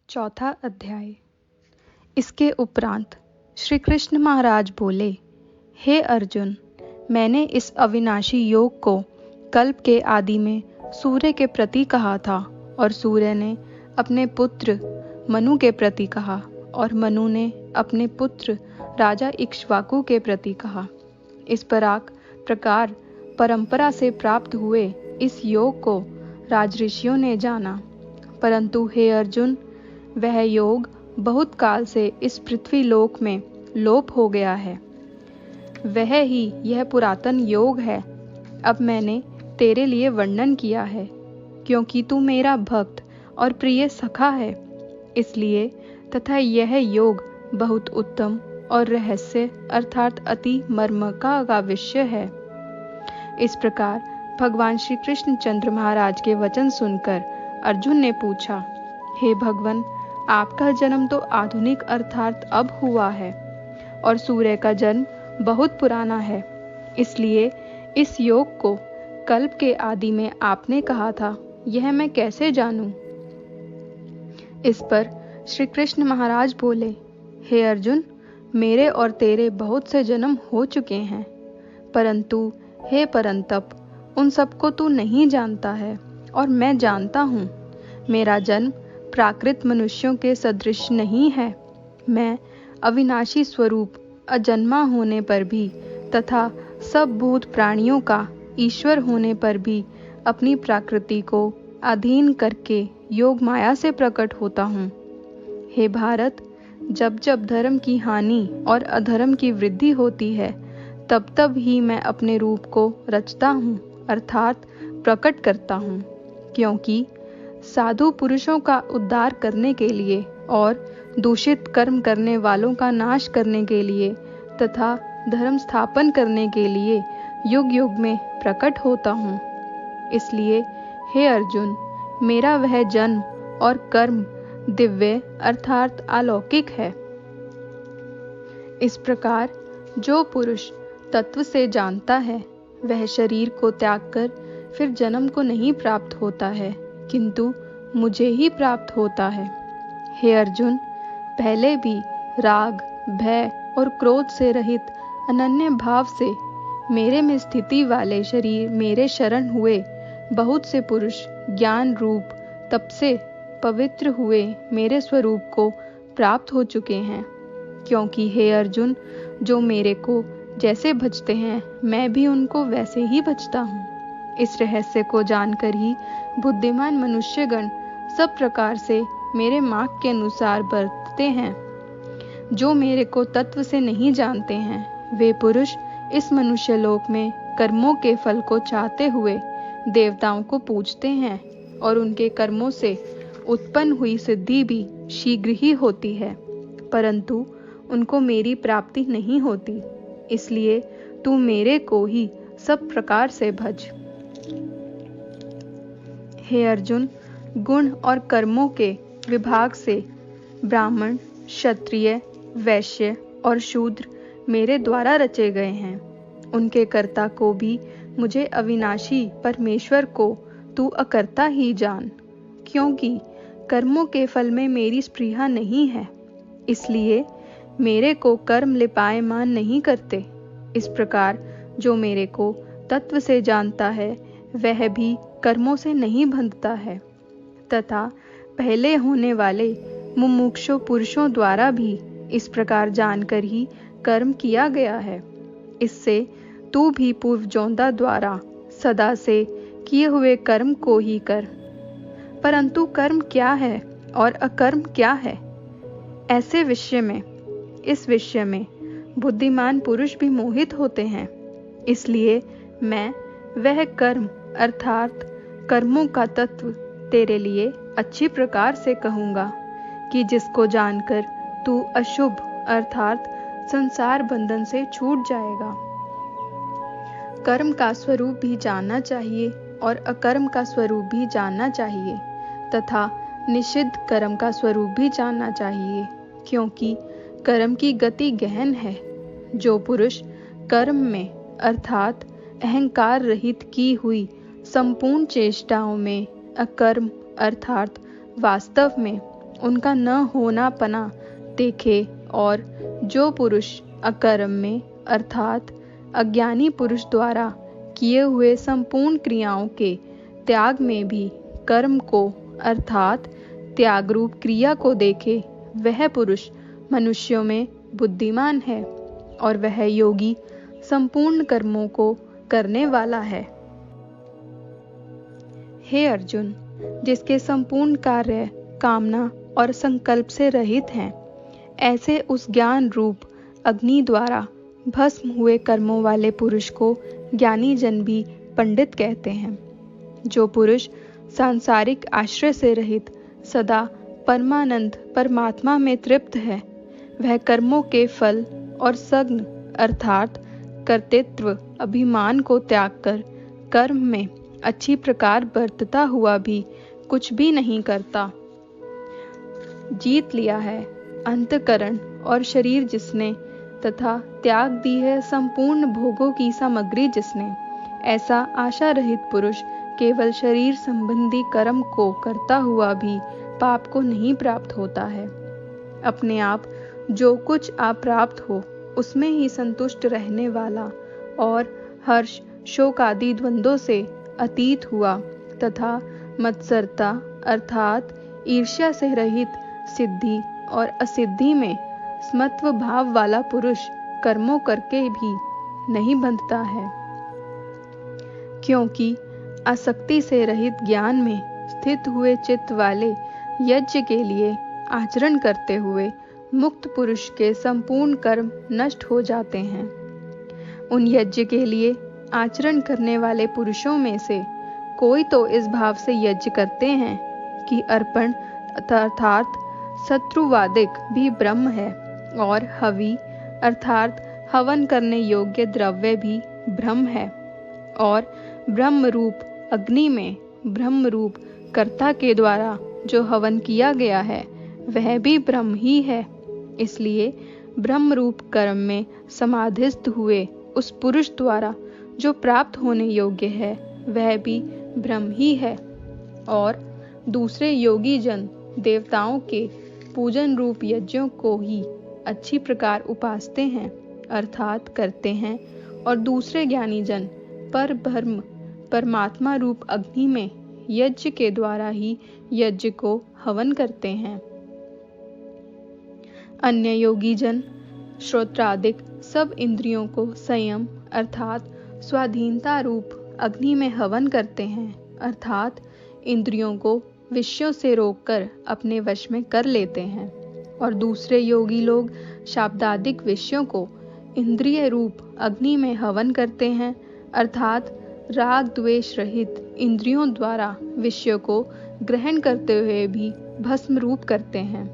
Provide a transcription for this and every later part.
चौथा अध्याय। इसके उपरांत श्री कृष्ण महाराज बोले, हे अर्जुन, मैंने इस अविनाशी योग को कल्प के आदि में सूर्य के प्रति कहा था, और सूर्य ने अपने पुत्र मनु के प्रति कहा, और मनु ने अपने पुत्र राजा इक्ष्वाकु के प्रति कहा। इस प्रकार परंपरा से प्राप्त हुए इस योग को राजऋषियों ने जाना। परंतु हे अर्जुन, वह योग बहुत काल से इस पृथ्वी लोक में लोप हो गया है। वह ही यह पुरातन योग है। अब मैंने तेरे लिए वर्णन किया है, क्योंकि तू मेरा भक्त और प्रिय सखा है, इसलिए। तथा यह योग बहुत उत्तम और रहस्य अर्थात अति मर्म का विषय है। इस प्रकार भगवान श्री कृष्णचंद्र महाराज के वचन सुनकर अर्जुन ने पूछा, हे भगवान, आपका जन्म तो आधुनिक अर्थात अब हुआ है, और सूर्य का जन्म बहुत पुराना है, इसलिए इस योग को कल्प के आदि में आपने कहा था, यह मैं कैसे जानूं? इस पर श्री कृष्ण महाराज बोले, हे अर्जुन, मेरे और तेरे बहुत से जन्म हो चुके हैं, परंतु हे परंतप, उन सबको तू नहीं जानता है, और मैं जानता हूँ। मेरा जन्म प्राकृत मनुष्यों के सदृश नहीं है। मैं अविनाशी स्वरूप अजन्मा होने पर भी तथा सब भूत प्राणियों का ईश्वर होने पर भी अपनी प्रकृति को अधीन करके योग माया से प्रकट होता हूँ। हे भारत, जब जब धर्म की हानि और अधर्म की वृद्धि होती है, तब तब ही मैं अपने रूप को रचता हूँ अर्थात प्रकट करता हूँ, क्योंकि साधु पुरुषों का उद्धार करने के लिए और दूषित कर्म करने वालों का नाश करने के लिए तथा धर्म स्थापन करने के लिए युग युग में प्रकट होता हूँ। इसलिए हे अर्जुन, मेरा वह जन्म और कर्म दिव्य अर्थात अलौकिक है। इस प्रकार जो पुरुष तत्व से जानता है, वह शरीर को त्याग कर फिर जन्म को नहीं प्राप्त होता है, किंतु मुझे ही प्राप्त होता है। हे अर्जुन, पहले भी राग, भय और क्रोध से रहित अनन्य भाव से मेरे में स्थिति वाले शरीर मेरे शरण हुए बहुत से पुरुष ज्ञान रूप तप से पवित्र हुए मेरे स्वरूप को प्राप्त हो चुके हैं। क्योंकि हे अर्जुन, जो मेरे को जैसे भजते हैं, मैं भी उनको वैसे ही भजता हूँ। इस रहस्य को जानकर ही बुद्धिमान मनुष्यगण सब प्रकार से मेरे मार्ग के अनुसार बरतते हैं। जो मेरे को तत्व से नहीं जानते हैं, वे पुरुष इस मनुष्य लोक में कर्मों के फल को चाहते हुए देवताओं को पूजते हैं, और उनके कर्मों से उत्पन्न हुई सिद्धि भी शीघ्र ही होती है, परंतु उनको मेरी प्राप्ति नहीं होती। इसलिए तू मेरे को ही सब प्रकार से भज। हे अर्जुन, गुण और कर्मों के विभाग से ब्राह्मण, क्षत्रिय, वैश्य और शूद्र मेरे द्वारा रचे गए हैं। उनके कर्ता को भी मुझे अविनाशी परमेश्वर को तू अकर्ता ही जान, क्योंकि कर्मों के फल में मेरी स्पृहा नहीं है, इसलिए मेरे को कर्म लिपायमान नहीं करते। इस प्रकार जो मेरे को तत्व से जानता है, वह भी कर्मों से नहीं बंधता है, तथा पहले होने वाले मुमुक्षु पुरुषों द्वारा भी इस प्रकार जानकर ही कर्म किया गया है। इससे तू भी पूर्व जोंदा द्वारा सदा से किए हुए कर्म को ही कर। परंतु कर्म क्या है और अकर्म क्या है, ऐसे विषय में, इस विषय में बुद्धिमान पुरुष भी मोहित होते हैं। इसलिए मैं वह कर्म अर्थात कर्मों का तत्व तेरे लिए अच्छी प्रकार से कहूँगा, कि जिसको जानकर तू अशुभ अर्थात संसार बंधन से छूट जाएगा। कर्म का स्वरूप भी जानना चाहिए और अकर्म का स्वरूप भी जानना चाहिए, तथा निषिद्ध कर्म का स्वरूप भी जानना चाहिए, क्योंकि कर्म की गति गहन है। जो पुरुष कर्म में अर्थात अहंकार रहित की हुई संपूर्ण चेष्टाओं में अकर्म अर्थात वास्तव में उनका न होना पना देखे और जो पुरुष अकर्म में अर्थात अज्ञानी पुरुष द्वारा किए हुए संपूर्ण क्रियाओं के त्याग में भी कर्म को अर्थात त्याग रूप क्रिया को देखे, वह पुरुष मनुष्यों में बुद्धिमान है और वह योगी संपूर्ण कर्मों को करने वाला है। हे अर्जुन, जिसके संपूर्ण कार्य कामना और संकल्प से रहित हैं, ऐसे उस ज्ञान रूप अग्नि द्वारा भस्म हुए कर्मों वाले पुरुष को ज्ञानी जन भी पंडित कहते हैं। जो पुरुष सांसारिक आश्रय से रहित सदा परमानंद परमात्मा में तृप्त है, वह कर्मों के फल और सग्न अर्थात कर्तृत्व अभिमान को त्याग कर कर्म में अच्छी प्रकार बरतता हुआ भी कुछ भी नहीं करता। जीत लिया है अंतःकरण और शरीर जिसने, तथा त्याग दी है संपूर्ण भोगों की सामग्री जिसने, ऐसा आशा रहित पुरुष केवल शरीर संबंधी कर्म को करता हुआ भी पाप को नहीं प्राप्त होता है। अपने आप जो कुछ आप प्राप्त हो उसमें ही संतुष्ट रहने वाला और हर्ष शोक आदि द्वंद्वों से अतीत हुआ तथा मत्सरता अर्थात ईर्ष्या से रहित सिद्धि और असिद्धि में स्मत्व भाव वाला पुरुष कर्मों करके भी नहीं बंधता है, क्योंकि आसक्ति से रहित ज्ञान में स्थित हुए चित्त वाले यज्ञ के लिए आचरण करते हुए मुक्त पुरुष के संपूर्ण कर्म नष्ट हो जाते हैं। उन यज्ञ के लिए आचरण करने वाले पुरुषों में से कोई तो इस भाव से यज्ञ करते हैं कि अर्पण अर्थात शत्रुवादिक भी ब्रह्म है और हवि अर्थात हवन करने योग्य द्रव्य भी ब्रह्म है और ब्रह्म रूप अग्नि में ब्रह्म रूप कर्ता के द्वारा जो हवन किया गया है वह भी ब्रह्म ही है। इसलिए ब्रह्म रूप कर्म में समाधिस्थ हुए उस पुरुष द्वारा जो प्राप्त होने योग्य है वह भी ब्रह्म ही है। और दूसरे योगी जन देवताओं के पूजन रूप यज्ञों को ही अच्छी प्रकार उपासते हैं अर्थात करते हैं, और दूसरे ज्ञानी जन पर ब्रह्म परमात्मा रूप अग्नि में यज्ञ के द्वारा ही यज्ञ को हवन करते हैं। अन्य योगी जन श्रोत्रादिक सब इंद्रियों को संयम अर्थात स्वाधीनता रूप अग्नि में हवन करते हैं अर्थात इंद्रियों को विषयों से रोककर अपने वश में कर लेते हैं, और दूसरे योगी लोग शाब्दादिक विषयों को इंद्रिय रूप अग्नि में हवन करते हैं अर्थात राग द्वेष रहित इंद्रियों द्वारा विषयों को ग्रहण करते हुए भी भस्म रूप करते हैं।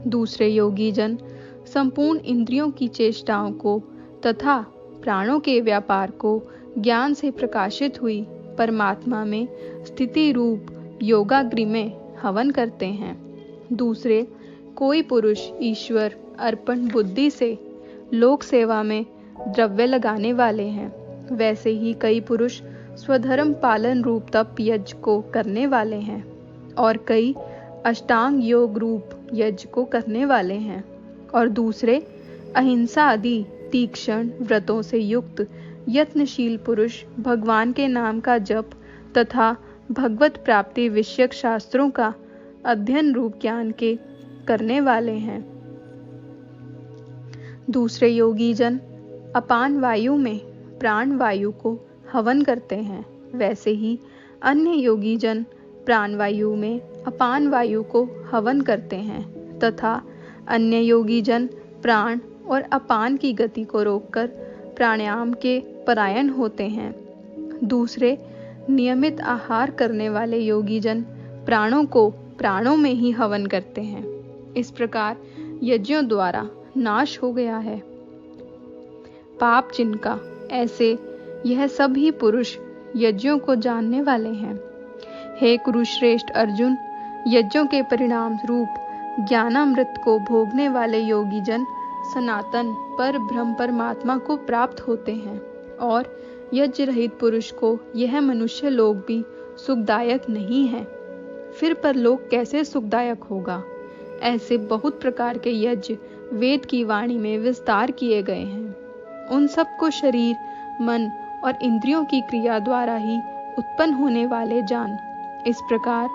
दूसरे योगी जन संपूर्ण इंद्रियों की चेष्टाओं को तथा प्राणों के व्यापार को ज्ञान से प्रकाशित हुई परमात्मा में स्थिति रूप योगाग्नि में हवन करते हैं। दूसरे कोई पुरुष ईश्वर अर्पण बुद्धि से लोक सेवा में द्रव्य लगाने वाले हैं, वैसे ही कई पुरुष स्वधर्म पालन रूप तप यज्ञ को करने वाले हैं और कई अष्टांग योग रूप यज्ञ को करने वाले हैं, और दूसरे अहिंसा आदि तीक्ष्ण व्रतों से युक्त यत्नशील पुरुष भगवान के नाम का जप तथा भगवत प्राप्ति विषयक शास्त्रों का अध्ययन रूप ज्ञान के करने वाले हैं। दूसरे योगी जन अपान वायु में प्राण वायु को हवन करते हैं, वैसे ही अन्य योगी जन प्राण वायु में अपान वायु को हवन करते हैं तथा अन्य योगी जन प्राण और अपान की गति को रोककर प्राणायाम के परायण होते हैं। दूसरे नियमित आहार करने वाले योगी जन प्राणों को प्राणों में ही हवन करते हैं। इस प्रकार यज्ञों द्वारा नाश हो गया है पाप जिनका, ऐसे यह सभी पुरुष यज्ञों को जानने वाले हैं। हे कुरुश्रेष्ठ अर्जुन, यज्ञों के परिणाम रूप ज्ञानामृत को भोगने वाले योगी जन सनातन पर ब्रह्म परमात्मा को प्राप्त होते हैं, और यज्ञ रहित पुरुष को यह मनुष्य लोक भी सुखदायक नहीं है। फिर परलोक कैसे सुखदायक होगा? ऐसे बहुत प्रकार के यज्ञ वेद की वाणी में विस्तार किए गए हैं। उन सब को शरीर, मन और इंद्रियों की क्रिया द्वारा ही उत्पन्न होने वाले जान। इस प्रकार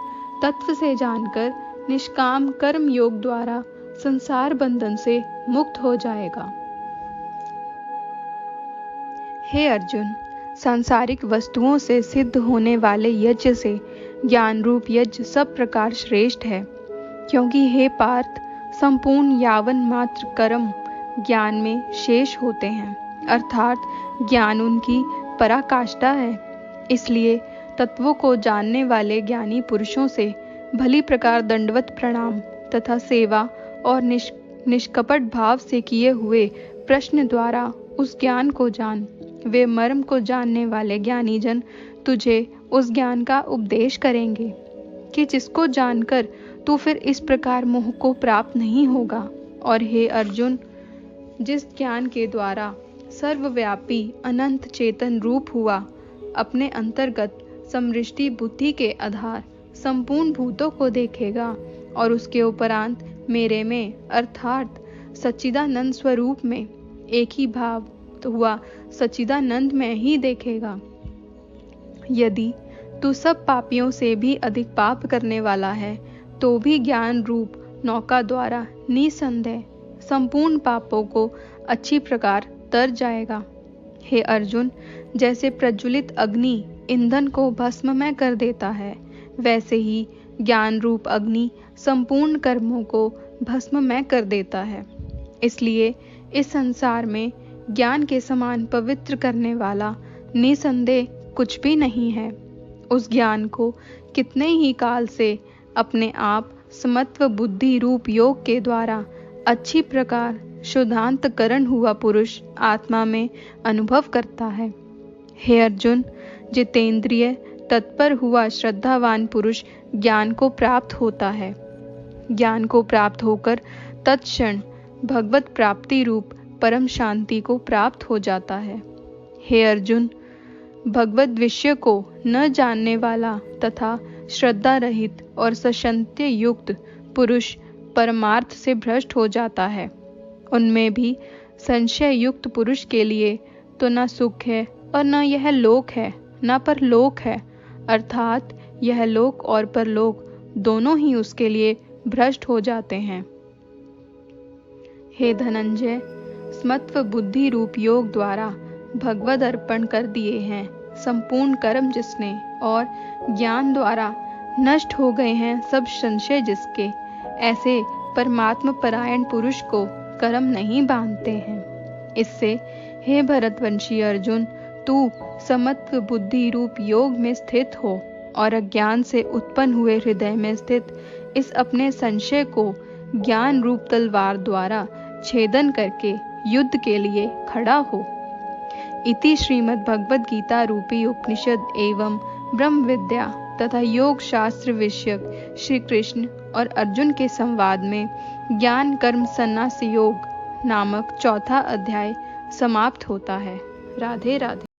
तत्व से जानकर निष्काम कर्म योग द्वारा संसार बंधन से मुक्त हो जाएगा। हे अर्जुन, सांसारिक वस्तुओं से सिद्ध होने वाले यज्ञ से ज्ञान रूप यज्ञ सब प्रकार श्रेष्ठ है, क्योंकि हे पार्थ, संपूर्ण यावन मात्र कर्म ज्ञान में शेष होते हैं, अर्थात ज्ञान उनकी पराकाष्ठा है। इसलिए तत्वों को जानने वाले ज्ञानी पुरुषों से भली प्रकार दंडवत प्रणाम तथा सेवा और निष्कपट भाव से किए हुए प्रश्न द्वारा उस ज्ञान को जान। वे मर्म को जानने वाले ज्ञानी जन तुझे उस ज्ञान का उपदेश करेंगे कि जिसको जानकर तू फिर इस प्रकार मोह को प्राप्त नहीं होगा। और हे अर्जुन, जिस ज्ञान के द्वारा सर्वव्यापी अनंत चेतन रूप हुआ अपने अंतर्गत समृष्टि बुद्धि के आधार संपूर्ण भूतों को देखेगा और उसके उपरांत मेरे में अर्थात सच्चिदानंद स्वरूप में एक ही भाव हुआ सच्चिदानंद में ही देखेगा। यदि तू सब पापियों से भी अधिक पाप करने वाला है तो भी ज्ञान रूप नौका द्वारा निसंदेह संपूर्ण पापों को अच्छी प्रकार तर जाएगा। हे अर्जुन, जैसे प्रज्वलित अग्नि ईंधन को भस्ममय कर देता है, वैसे ही ज्ञान रूप अग्नि संपूर्ण कर्मों को भस्ममय कर देता है। इसलिए इस संसार में ज्ञान के समान पवित्र करने वाला निसंदेह कुछ भी नहीं है। उस ज्ञान को कितने ही काल से अपने आप समत्व बुद्धि रूप योग के द्वारा अच्छी प्रकार शुद्धांतकरण हुआ पुरुष आत्मा में अनुभव करता है। हे अर्जुन, जितेंद्रिय तत्पर हुआ श्रद्धावान पुरुष ज्ञान को प्राप्त होता है। ज्ञान को प्राप्त होकर तत्क्षण भगवत प्राप्ति रूप परम शांति को प्राप्त हो जाता है। हे अर्जुन, भगवत विषय को न जानने वाला तथा श्रद्धा रहित और सशंत्य युक्त पुरुष परमार्थ से भ्रष्ट हो जाता है। उनमें भी संशय युक्त पुरुष के लिए तो न सुख है और न यह लोक है न परलोक है, अर्थात यह लोक और परलोक दोनों ही उसके लिए भ्रष्ट हो जाते हैं। हे धनंजय, स्मत्व बुद्धि रूप योग द्वारा भगवद अर्पण कर दिए हैं संपूर्ण कर्म जिसने, और ज्ञान द्वारा नष्ट हो गए हैं सब संशय जिसके, ऐसे परमात्म परायण पुरुष को कर्म नहीं बांधते हैं। इससे हे भरतवंशी अर्जुन, तू समत्व बुद्धि रूप योग में स्थित हो और अज्ञान से उत्पन्न हुए हृदय में स्थित इस अपने संशय को ज्ञान रूप तलवार द्वारा छेदन करके युद्ध के लिए खड़ा हो। इति श्रीमद् भगवद गीता रूपी उपनिषद एवं ब्रह्म विद्या तथा योग शास्त्र विषयक श्री कृष्ण और अर्जुन के संवाद में ज्ञान कर्म संन्यास योग नामक चौथा अध्याय समाप्त होता है। राधे राधे।